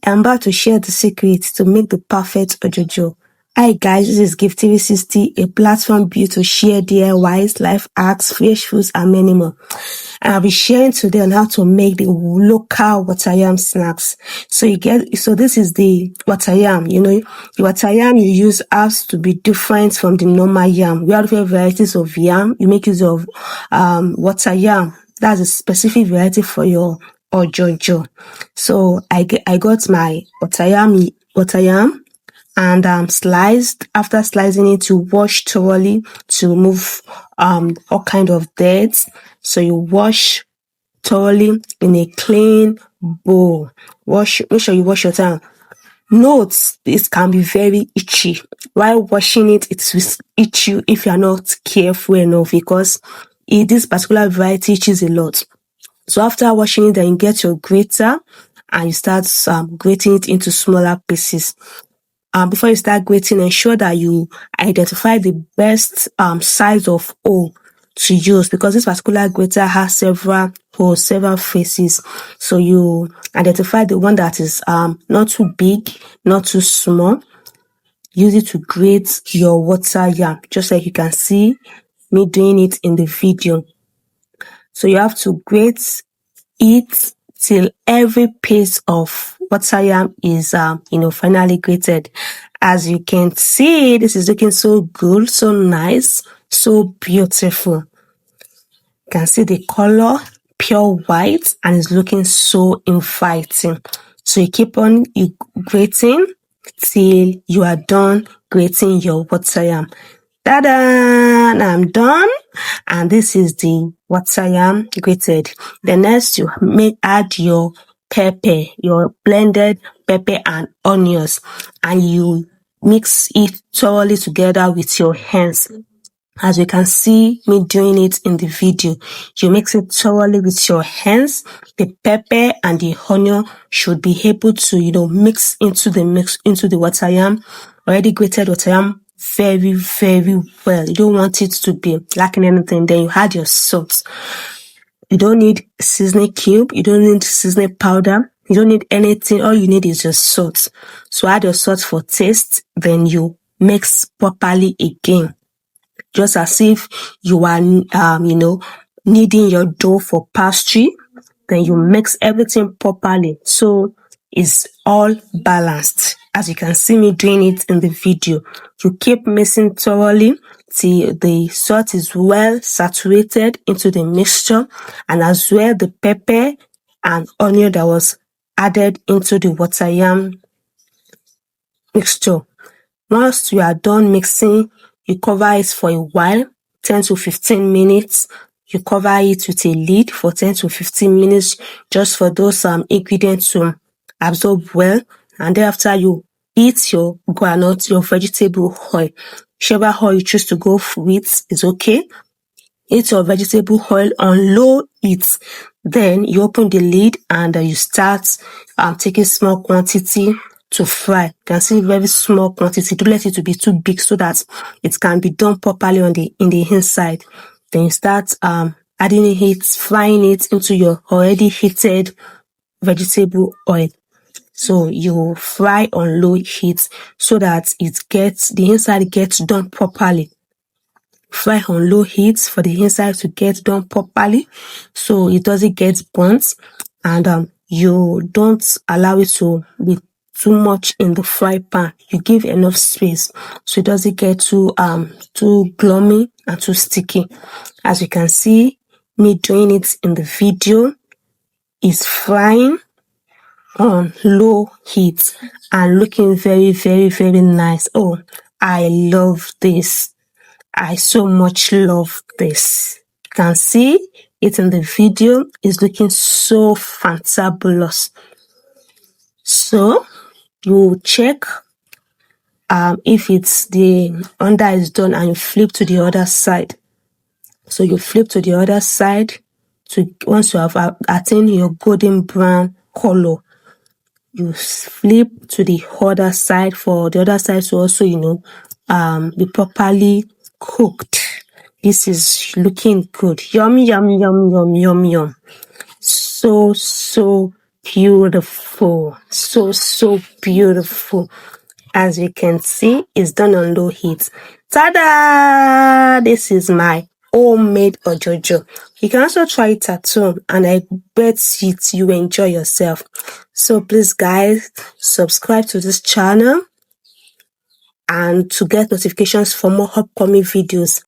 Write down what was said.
I'm about to share the secret to make the perfect Ojojo. Hi guys, this is Gift 360, a platform built to share DIYs, life hacks, fresh foods, and many more. And I'll be sharing today on how to make the local water yam snacks. So this is the water yam. The water yam you use has to be different from the normal yam. We have different varieties of yam. You make use of water yam. That's a specific variety for your Ojojo. So I got my water yam and sliced. After slicing it, you wash thoroughly to remove all kind of dirt. So you wash thoroughly in a clean bowl. Make sure you wash your time. Note, this can be very itchy. While washing it, it will itch you if you are not careful enough, because this particular variety itches a lot. So after washing it, then you get your grater and you start grating it into smaller pieces. Before you start grating, ensure that you identify the best size of hole to use, because this particular grater has several holes, several faces. So you identify the one that is not too big, not too small. Use it to grate your water yam, just like you can see me doing it in the video. So you have to grate it till every piece of water yam is finally grated. As you can see, this is looking so good, so nice, so beautiful. You can see the color, pure white, and it's looking so inviting. So you keep on grating till you are done grating your water yam. Ta-da! I'm done, and this is the water yam grated. The next, you add your pepper, your blended pepper and onions, and you mix it thoroughly together with your hands. As you can see me doing it in the video, you mix it thoroughly with your hands. The pepper and the onion should be able to, mix into the water yam, already grated water yam, very, very well. You don't want it to be lacking anything. Then you add your salt. You don't need seasoning cube. You don't need seasoning powder. You don't need anything. All you need is just salt. So add your salt for taste. Then you mix properly again, just as if you are, kneading your dough for pastry. Then you mix everything properly, so it's all balanced. As you can see me doing it in the video, you keep mixing thoroughly till the salt is well saturated into the mixture, and as well the pepper and onion that was added into the water yam mixture. Once you are done mixing, you cover it for a while, 10 to 15 minutes. You cover it with a lid for 10 to 15 minutes, just for those ingredients to absorb well. And thereafter, you eat your groundnut, your vegetable oil. Whichever oil you choose to go with is okay. Eat your vegetable oil on low heat. Then you open the lid and you start taking small quantity to fry. You can see very small quantity. Don't let it to be too big so that it can be done properly in the inside. Then you start adding it, frying it into your already heated vegetable oil. So you fry on low heat so that the inside gets done properly. Fry on low heat for the inside to get done properly, so it doesn't get burnt, and you don't allow it to be too much in the fry pan. You give enough space so it doesn't get too gloomy and too sticky. As you can see me doing it in the video, is frying on low heat and looking very, very, very nice. Oh, I love this. I so much love this. You can see it in the video. It's looking so fantabulous. So you check if it's the under is done, and you flip to the other side. So you flip to the other side once you have attained your golden brown color. You flip to the other side for the other side to also be properly cooked. This is looking good. Yum, yum, yum, yum, yum, yum. So beautiful. So beautiful. As you can see, it's done on low heat. Ta-da! This is my homemade Ojojo. You can also try it at home, and I bet you enjoy yourself. So please guys, subscribe to this channel and to get notifications for more upcoming videos.